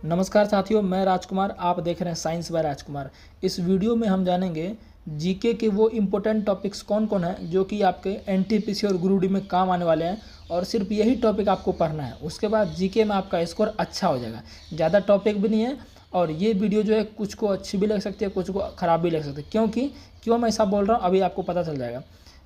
नमस्कार साथियों, मैं राजकुमार। आप देख रहे हैं साइंस बाय राजकुमार। इस वीडियो में हम जानेंगे जीके के वो इम्पोर्टेंट टॉपिक्स कौन कौन हैं जो कि आपके एनटीपीसी और ग्रुप डी में काम आने वाले हैं, और सिर्फ यही टॉपिक आपको पढ़ना है। उसके बाद जीके में आपका स्कोर अच्छा हो जाएगा। ज़्यादा टॉपिक भी नहीं है, और ये वीडियो जो है कुछ को अच्छी भी लग सकती है, कुछ को ख़राब भी लग सकती है। क्यों मैं ऐसा बोल रहा हूँ अभी आपको पता चल जाएगा।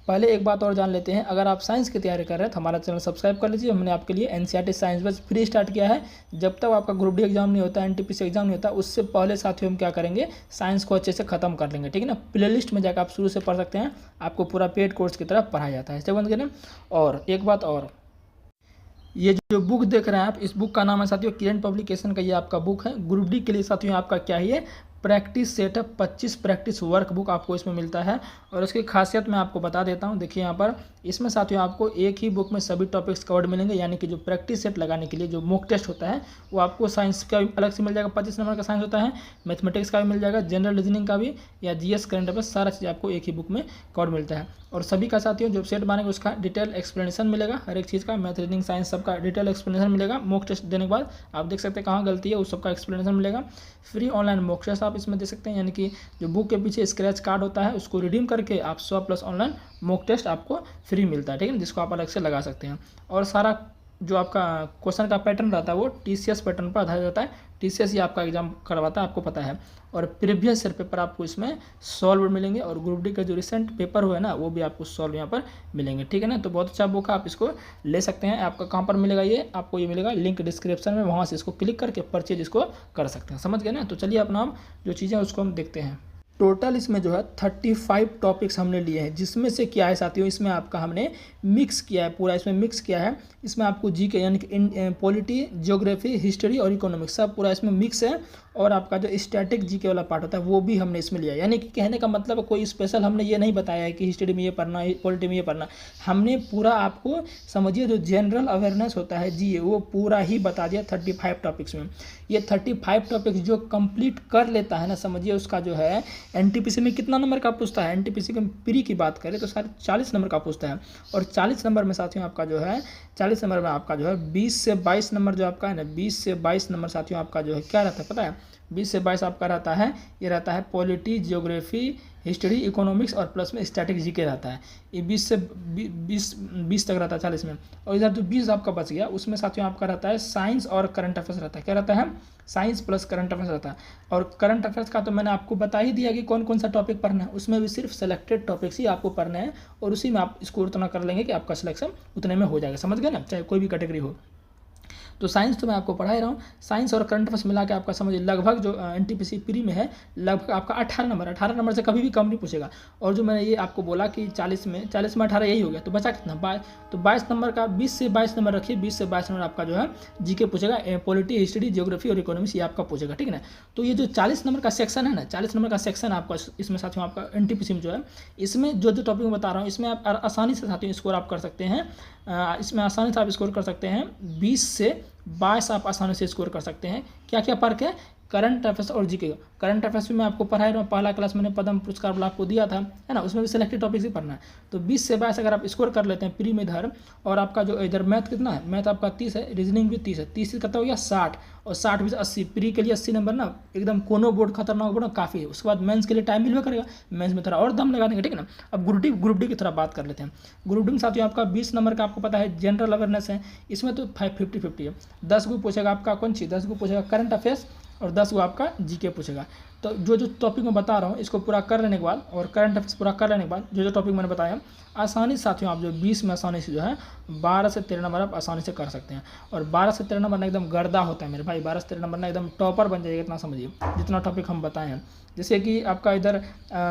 पहले एक बात और जान लेते हैं, अगर आप साइंस की तैयारी कर रहे हैं तो हमारा चैनल सब्सक्राइब कर लीजिए। हमने आपके लिए एनसीईआरटी साइंस बस फ्री स्टार्ट किया है। जब तक आपका ग्रुप डी एग्जाम नहीं होता, एनटीपीसी एग्जाम नहीं होता, उससे पहले साथियों हम क्या करेंगे, साइंस को अच्छे से खत्म कर लेंगे। ठीक है ना। प्लेलिस्ट में जाकर आप शुरू से पढ़ सकते हैं, आपको पूरा पेड कोर्स की तरफ पढ़ाया जाता है। समझ गए। और एक बात और, ये जो बुक देख रहे हैं आप, इस बुक का नाम है साथियों किरण पब्लिकेशन का, ये आपका बुक है ग्रुप डी के लिए। साथियों आपका क्या है, practice setup 25 practice work book आपको इसमें मिलता है। और इसकी खासियत मैं आपको बता देता हूँ। देखिए यहाँ पर, इसमें साथियों आपको एक ही बुक में सभी टॉपिक्स कवर्ड मिलेंगे। यानी कि जो प्रैक्टिस सेट लगाने के लिए जो मॉक टेस्ट होता है वो आपको साइंस का भी अलग से मिल जाएगा, 25 नंबर का साइंस होता है, मैथमेटिक्स का भी मिल जाएगा, जनरल रीजनिंग का भी, या जीएस करंट अफेयर्स, सारा चीज़ आपको एक ही बुक में कवर्ड मिलता है। और सभी का साथियों जो सेट बनेगा उसका डिटेल एक्सप्लेनेशन मिलेगा, हर एक चीज़ का, मैथ रीजनिंग साइंस सबका डिटेल एक्सप्लेनेशन मिलेगा। मॉक टेस्ट देने के बाद आप देख सकते हैं कहाँ गलती है, उस सबका एक्सप्लेनेशन मिलेगा। फ्री ऑनलाइन मॉक टेस्ट आप इसमें दे सकते हैं, यानी कि जो बुक के पीछे स्क्रैच कार्ड होता है उसको रिडीम करके आप 100+ ऑनलाइन मॉक टेस्ट आपको फ्री मिलता है। ठीक है, जिसको आप अलग से लगा सकते हैं। और सारा जो आपका क्वेश्चन का पैटर्न रहता है वो टीसीएस पैटर्न पर आधारित रहता है। टीसीएस ही आपका एग्जाम करवाता है, आपको पता है। और प्रीवियस ईयर पेपर आपको इसमें सॉल्व मिलेंगे, और ग्रुप डी का जो रिसेंट पेपर हुआ है ना वो भी आपको सॉल्व यहाँ पर मिलेंगे। ठीक है ना। तो बहुत अच्छा बुक है, आप इसको ले सकते हैं। आपका कहाँ पर मिलेगा, ये आपको ये मिलेगा लिंक डिस्क्रिप्शन में, वहाँ से इसको क्लिक करके परचेज इसको कर सकते हैं। समझ गए ना। तो चलिए अपना जो चीज़ें हैं उसको हम देखते हैं। टोटल इसमें जो है 35 टॉपिक्स हमने लिए हैं, जिसमें से क्या है साथियों, इसमें आपका हमने मिक्स किया है, पूरा इसमें मिक्स किया है। इसमें आपको जीके यानी कि पॉलिटी, ज्योग्राफी, हिस्ट्री और इकोनॉमिक्स सब पूरा इसमें मिक्स है। और आपका जो स्टैटिक जीके वाला पार्ट होता है वो भी हमने इसमें लिया है। यानी कि कहने का मतलब कोई स्पेशल हमने ये नहीं बताया है कि हिस्ट्री में ये पढ़ना है, पॉलिटी में ये पढ़ना। हमने पूरा आपको समझिए जो जनरल अवेयरनेस होता है जी, वो पूरा ही बता दिया 35 टॉपिक्स में। ये 35 टॉपिक्स जो कंप्लीट कर लेता है ना, समझिए उसका जो है एनटीपीसी में कितना नंबर का पूछता है। एनटीपीसी के प्री की बात करें तो सारे 40 नंबर का पूछता है। और 40 नंबर में साथियों आपका जो है 40 नंबर में आपका जो है 20 से 22 नंबर जो आपका है ना, 20 से 22 नंबर साथियों आपका जो है क्या रहता है पता है, 20 से 22 आपका रहता है, ये रहता है पॉलिटी, ज्योग्राफी, हिस्ट्री, इकोनॉमिक्स और प्लस में स्टैटिक जीके रहता है। ये 20 से 20 तक रहता है 40 में। और इधर जो 20 आपका बच गया उसमें साथियों आपका रहता है साइंस और करंट अफेयर्स रहता है। क्या रहता है, साइंस प्लस करंट अफेयर्स रहता है। और करंट अफेयर्स का तो मैंने आपको बता ही दिया कि कौन कौन सा टॉपिक पढ़ना है। उसमें भी सिर्फ सेलेक्टेड टॉपिक्स ही आपको पढ़ना है, और उसी में आप स्कोर उतना कर लेंगे कि आपका सिलेक्शन उतने में हो जाएगा। समझ गए ना, चाहे कोई भी कैटेगरी हो। तो साइंस तो मैं आपको पढ़ा ही रहा हूँ। साइंस और करंट अफेयर्स मिला के आपका समझिए लगभग जो एनटीपीसी प्री में है, लगभग आपका 18 नंबर से कभी भी कम नहीं पूछेगा। और जो मैंने ये आपको बोला कि 40 में 18 यही हो गया, तो बचा कितना 22। तो 22 नंबर का 20 से 22 नंबर रखिए, 20 से 22 नंबर आपका जो है जीके पूछेगा, पॉलिटी, हिस्ट्री, ज्योग्राफी और इकोनॉमिक्स ये आपका पूछेगा। ठीक है ना। तो ये जो 40 नंबर का सेक्शन है ना, 40 नंबर का सेक्शन आपका इसमें साथियों आपका एनटीपीसी में जो है, इसमें जो टॉपिक मैं बता रहा हूँ इसमें आप आसानी से साथियों स्कोर आप कर सकते हैं। इसमें आसानी से आप स्कोर कर सकते हैं 20 से 22 आप आसानी से स्कोर कर सकते हैं। क्या क्या फर्क है, करंट अफेयर्स और जीके। करंट अफेयर्स भी मैं आपको पढ़ा रहा हूँ, पहला क्लास मैंने पद्म पुरस्कार वाला आपको दिया था, है ना, उसमें भी सिलेक्टेड टॉपिक्स ही पढ़ना है। तो 20 से 22 अगर आप स्कोर कर लेते हैं प्री में इधर, और आपका जो इधर मैथ कितना है, मैथ आपका 30 है, रीजनिंग भी 30 है, 30 से कितना हो गया 60, और 60 भी 80, प्री के लिए 80 नंबर ना, एकदम कोनो बोर्ड खतरनाक बोर्ड काफ़ी है। उसके बाद मेंस के लिए टाइम मिलवे करेगा, मेंस में थोड़ा और दम लगा देंगे। ठीक है ना। अब ग्रुप डी की तरह बात कर लेते हैं। ग्रुप डी में साथियों आपका 20 नंबर का आपको पता है जनरल अवेयरनेस है, इसमें तो 50-50 है। 10 को पूछेगा आपका कौन चीज़, 10 को पूछेगा करंट अफेयर्स, और 10 को आपका जीके पूछेगा। तो जो टॉपिक मैं बता रहा हूँ इसको पूरा कर लेने के बाद, और करंट अफेयर्स पूरा कर लेने के बाद जो टॉपिक मैंने बताया, आसानी से साथियों आप जो 20 में आसानी से जो है 12 से 13 नंबर आप आसानी से कर सकते हैं। और 12 से 13 नंबर ना एकदम गर्दा होता है मेरे भाई, 12 से 13 नंबर ना एकदम टॉपर बन जाएगा, इतना समझिए जितना टॉपिक हम बताए हैं। जैसे कि आपका इधर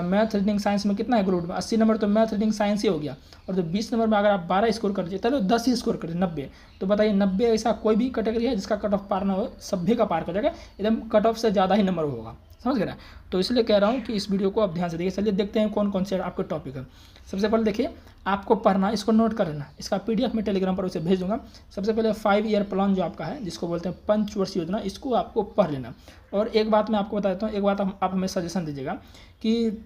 मैथ रीडिंग साइंस में कितना है ग्रुप में 80 नंबर, तो मैथ रीडिंग साइंस ही हो गया। और जो 20 नंबर में अगर आप 12 स्कोर कर दीजिए, चलो 10 ही स्कोर करिए 90, तो बताइए 90 ऐसा कोई भी कैटेगरी है जिसका कट ऑफ पार ना हो, सभी का पार कर जाएगा, एकदम कट ऑफ से ज़्यादा ही नंबर होगा। समझ गए ना। तो इसलिए कह रहा हूँ कि इस वीडियो को आप ध्यान से देखिए। चलिए देखते हैं कौन कौन से आपके टॉपिक है। सबसे पहले देखिए, आपको पढ़ना, इसको नोट कर लेना, इसका पीडीएफ में टेलीग्राम पर उसे भेज दूंगा। सबसे पहले 5 ईयर प्लान जो आपका है, जिसको बोलते हैं पंचवर्षीय योजना, इसको आपको पढ़ लेना। और एक बात मैं आपको बता देता हूँ, एक बात आप हमें सजेशन दीजिएगा कि,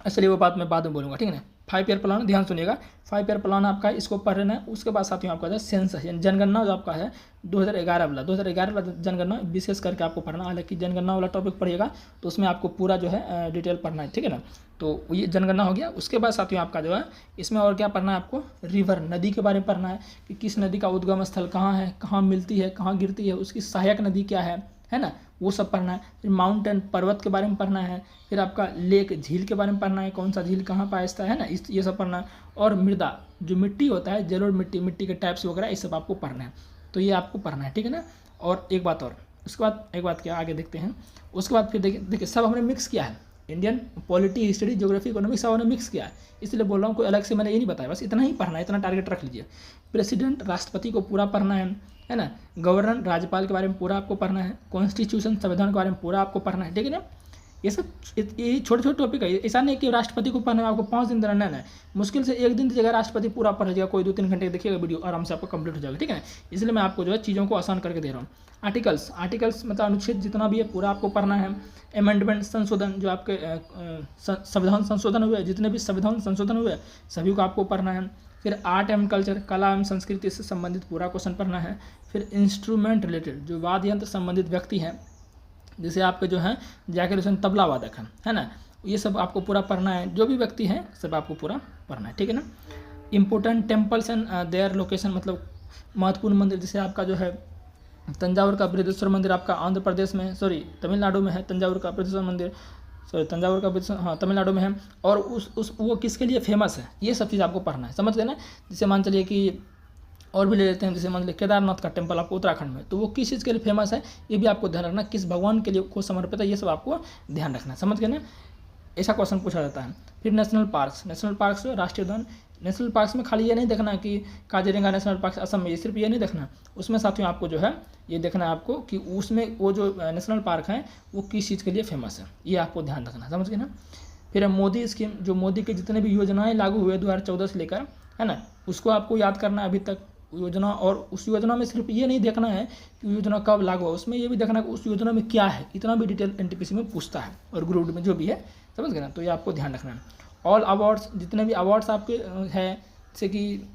चलिए वो बात मैं बाद में बोलूँगा, ठीक है ना। 5 ईयर प्लान, ध्यान सुनिएगा, 5 ईयर प्लान आपका है, इसको पढ़ लेना है। उसके बाद साथियों आपका जो है सेंसस यानी जनगणना जो आपका है 2011 वाला जनगणना विशेष करके आपको पढ़ना। हालांकि जनगणना वाला टॉपिक पढ़िएगा तो उसमें आपको पूरा जो है डिटेल पढ़ना है, ठीक है ना। तो ये जनगणना हो गया। उसके बाद साथियों आपका जो है इसमें और क्या पढ़ना है आपको, रिवर नदी के बारे में पढ़ना है कि किस नदी का उद्गम स्थल कहाँ है, कहाँ मिलती है, कहाँ गिरती है, उसकी सहायक नदी क्या है ना, वो सब पढ़ना है। फिर माउंटेन पर्वत के बारे में पढ़ना है। फिर आपका लेक झील के बारे में पढ़ना है, कौन सा झील कहाँ पाया है ना, ये सब पढ़ना है। और मृदा जो मिट्टी होता है, जलोढ़ मिट्टी, मिट्टी के टाइप्स वगैरह ये सब आपको पढ़ना है। तो ये आपको पढ़ना है, ठीक है ना। और एक बात और, उसके बाद एक बात क्या आगे देखते हैं। उसके बाद फिर देखिए सब हमने मिक्स किया है, Indian polity, history, geography, economics सब हमने मिक्स किया है, इसलिए बोल रहा हूँ, कोई अलग से मैंने ये नहीं बताया, बस इतना ही पढ़ना है, इतना टारगेट रख लीजिए। प्रेसिडेंट राष्ट्रपति को पूरा पढ़ना है ना। गवर्नर राज्यपाल के बारे में पूरा आपको पढ़ना है। कॉन्स्टिट्यूशन संविधान के बारे में पूरा आपको पढ़ना है, ठीक है ना। ये सब ये छोटे छोटे टॉपिक है, ऐसा नहीं कि राष्ट्रपति को पढ़ना है आपको 5 दिन देना है, मुश्किल से 1 दिन दीजिएगा, राष्ट्रपति पूरा पढ़ जाएगा, कोई 2-3 घंटे देखिएगा वीडियो, आराम से आपको कंप्लीट हो जाएगा, ठीक है ना। इसलिए मैं आपको जो है चीज़ों को आसान करके दे रहा हूँ। आर्टिकल्स मतलब अनुच्छेद जितना भी है पूरा आपको पढ़ना है। अमेंडमेंट संशोधन जो आपके संविधान संशोधन हुए, जितने भी संविधान संशोधन हुए सभी को आपको पढ़ना है। फिर आर्ट एंड कल्चर, कला एवं संस्कृति से संबंधित पूरा क्वेश्चन पढ़ना है। फिर इंस्ट्रूमेंट रिलेटेड जो वाद्य यंत्र संबंधित व्यक्ति हैं, जैसे आपके जो हैं जैकिर हुसैन तबला वादक है ना, ये सब आपको पूरा पढ़ना है। जो भी व्यक्ति हैं सब आपको पूरा पढ़ना है, ठीक है ना। Important temples and their location, मतलब महत्वपूर्ण मंदिर, जैसे आपका जो है तंजावुर का बृहदेश्वर मंदिर आपका आंध्र प्रदेश में, तमिलनाडु में है। तंजावुर का बृहदेश्वर मंदिर तमिलनाडु में है। और वो किसके लिए फेमस है, ये सब चीज़ आपको पढ़ना है, समझ गए ना। जैसे मान चलिए कि और भी ले लेते हैं, जैसे मान लीजिए केदारनाथ का टेम्पल आपको उत्तराखंड में, तो वो किस चीज़ के लिए फेमस है ये भी आपको ध्यान रखना, किस भगवान के लिए को समर्पित है, ये सब आपको ध्यान रखना है, समझ गए ना। ऐसा क्वेश्चन पूछा जाता है। फिर नेशनल पार्क्स राष्ट्रीय उद्यान, नेशनल पार्क्स में खाली ये नहीं देखना कि काजीरंगा नेशनल पार्क असम में, सिर्फ ये नहीं देखना, उसमें साथियों आपको जो है ये देखना है आपको कि उसमें वो जो नेशनल पार्क हैं वो किस चीज़ के लिए फेमस है, ये आपको ध्यान रखना, समझ गए ना। फिर मोदी स्कीम, जो मोदी के जितने भी योजनाएं लागू हुए 2014 से लेकर, है ना, उसको आपको याद करना है अभी तक योजना। और उस योजना में सिर्फ ये नहीं देखना है कि योजना कब लागू हो, उसमें ये भी देखना है कि उस योजना में क्या है, इतना भी डिटेल एनटीपीसी में पूछता है और ग्रुप में जो भी है, समझ गए ना। तो ये आपको ध्यान रखना है। ऑल अवार्ड्स, जितने भी अवार्ड्स आपके हैं, जैसे कि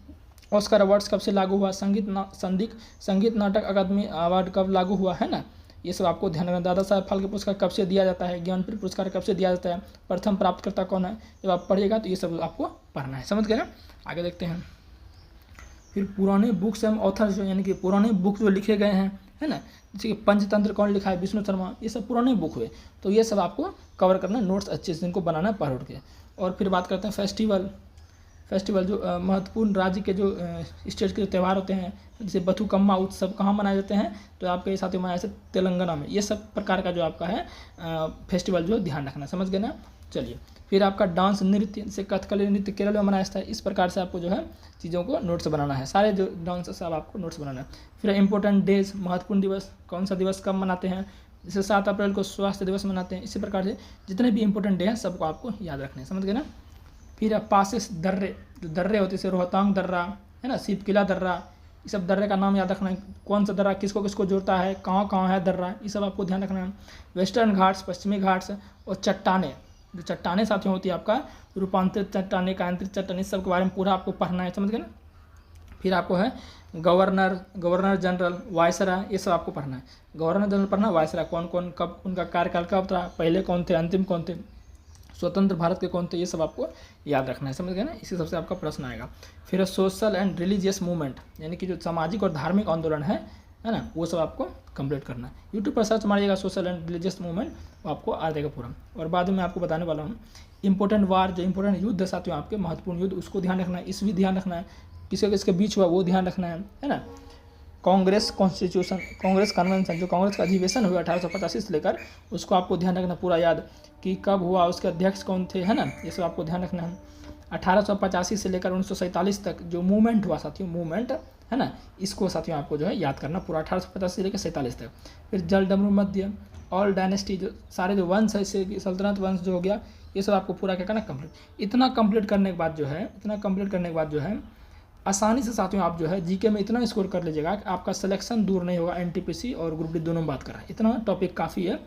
ऑस्कर अवार्ड्स कब से लागू हुआ, संगीत नाटक अकादमी अवार्ड कब लागू हुआ, है ना, ये सब आपको ध्यान रखना। दादा साहब फाल्के पुरस्कार कब से दिया जाता है, ज्ञानपीठ पुरस्कार कब से दिया जाता है, प्रथम प्राप्तकर्ता कौन है, जब आप पढ़िएगा तो ये सब आपको पढ़ना है, समझ गए ना। आगे देखते हैं। फिर पुराने बुक्स एवं ऑथर्स जो, यानी कि पुराने बुक जो लिखे गए हैं, है ना, जैसे कि पंचतंत्र कौन लिखा है, विष्णु शर्मा, ये सब पुराने बुक हुए, तो ये सब आपको कवर करना, नोट्स अच्छे से इनको बनाना है पढ़ उठ के। और फिर बात करते हैं फेस्टिवल जो महत्वपूर्ण राज्य के जो स्टेट के त्यौहार होते हैं, जैसे बथुकम्मा उत्सव कहाँ मनाए जाते हैं, तो आपके साथ मनाए जाते हैं तेलंगाना में। ये सब प्रकार का जो आपका है फेस्टिवल जो ध्यान रखना, समझ गए ना। चलिए, फिर आपका डांस नृत्य, जैसे कथकली नृत्य केरल में मनाया जाता है, इस प्रकार से आपको जो है चीज़ों को नोट्स बनाना है, सारे जो डांस सब आपको नोट्स बनाना है। फिर इंपॉर्टेंट डेज, महत्वपूर्ण दिवस, कौन सा दिवस कब मनाते हैं, जैसे 7 अप्रैल को स्वास्थ्य दिवस मनाते हैं, इसी प्रकार से जितने भी इंपॉर्टेंट डे हैं सबको आपको याद रखना है, समझ गए ना। फिर पासेस दर्रे, जो दर्रे होते हैं, जैसे रोहतांग दर्रा, है ना, शिव किला दर्रा, ये सब दर्रे का नाम याद रखना है, कौन सा दर्रा किसको किसको जोड़ता है, कहाँ कहाँ है दर्रा, ये सब आपको ध्यान रखना है। वेस्टर्न घाट्स, पश्चिमी घाट्स, और चट्टाने, जो चट्टाने साथियों होती है आपका रूपांतरित चट्टाने, कायांतरित चट्टाने, सब के बारे में पूरा आपको पढ़ना है, समझ गए ना। फिर आपको है गवर्नर जनरल, वायसरा, ये सब आपको पढ़ना है। गवर्नर जनरल पढ़ना, वायसरा कौन कौन, कब उनका कार्यकाल कब था, पहले कौन थे, अंतिम कौन थे, स्वतंत्र भारत के कौन थे, ये सब आपको याद रखना है, समझ गए ना। इसी सबसे आपका प्रश्न आएगा। फिर सोशल एंड रिलीजियस मूवमेंट, यानी कि जो सामाजिक और धार्मिक आंदोलन है ना, वो सब आपको कंप्लीट करना है। यूट्यूब पर सर्च मारिएगा सोशल एंड रिलीजियस मूवमेंट, वो आपको आ जाएगा पूरा। और बाद में आपको बताने वाला हूँ इंपॉर्टेंट वार, जो इंपॉर्टेंट युद्ध साथियों आपके महत्वपूर्ण युद्ध, उसको ध्यान रखना है, इस भी ध्यान रखना है, किसके बीच हुआ वो ध्यान रखना है ना। कांग्रेस कॉन्स्टिट्यूशन, कांग्रेस कन्वेंशन, जो कांग्रेस का अधिवेशन हुआ 1885 से लेकर, उसको आपको ध्यान रखना पूरा याद, कि कब हुआ, उसके अध्यक्ष कौन थे, है ना, ये सब आपको ध्यान रखना है। 1885 से लेकर 1947 तक जो मूवमेंट हुआ साथियों, मूवमेंट, है ना, इसको साथियों आपको जो है याद करना पूरा 1885 से लेकर 47 तक। फिर जलडमरू मध्य, ऑल डायनेस्टी, जो सारे जो वंश है, जैसे सल्तनत वंश जो हो गया, ये सब आपको पूरा क्या करना, कंप्लीट। इतना कंप्लीट करने के बाद जो है आसानी से साथियों आप जो है जीके में इतना स्कोर कर लीजिएगा कि आपका सिलेक्शन दूर नहीं होगा। एनटीपीसी और ग्रुप डी दोनों में बात कर रहे हैं, इतना टॉपिक काफ़ी है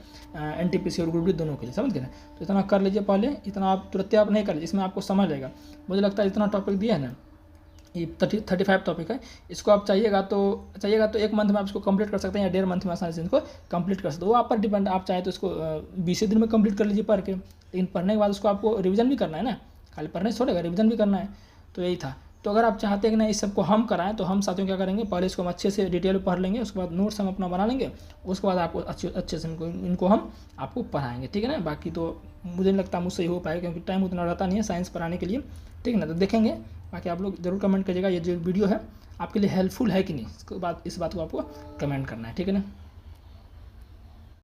एनटीपीसी और ग्रुप डी दोनों के लिए, समझ गए ना। तो इतना कर लीजिए पहले, इतना आप तुरंत आप नहीं कर लीजिए, इसमें आपको समझ लेगा। मुझे लगता है इतना टॉपिक दिया है ना, ये 35 टॉपिक है, इसको आप चाहिएगा तो 1 मंथ में आप इसको कंप्लीट कर सकते हैं, या 1.5 मंथ में आसानी से इनको कंप्लीट कर सकते हो। वो आप पर डिपेंड, आप चाहे तो इसको 20 दिन में कंप्लीट कर लीजिए पढ़ के, लेकिन पढ़ने के बाद उसको आपको रिवीजन भी करना है ना, खाली पढ़ने से छोड़ेगा, रिवीजन भी करना है। तो यही था। तो अगर आप चाहते हैं कि ना इस सबको हम कराएं, तो हम साथियों क्या करेंगे, पहले इसको हम अच्छे से डिटेल में पढ़ लेंगे, उसके बाद नोट्स हम अपना बना लेंगे, उसके बाद आपको अच्छे से इनको हम आपको पढ़ाएंगे, ठीक है ना। बाकी तो मुझे नहीं लगता मुझसे ही हो पाएगा, क्योंकि टाइम उतना रहता नहीं है साइंस पढ़ाने के लिए, ठीक है ना। तो देखेंगे, बाकी आप लोग ज़रूर कमेंट करिएगा ये जो वीडियो है आपके लिए हेल्पफुल है कि नहीं, इस बात को आपको कमेंट करना है, ठीक है ना।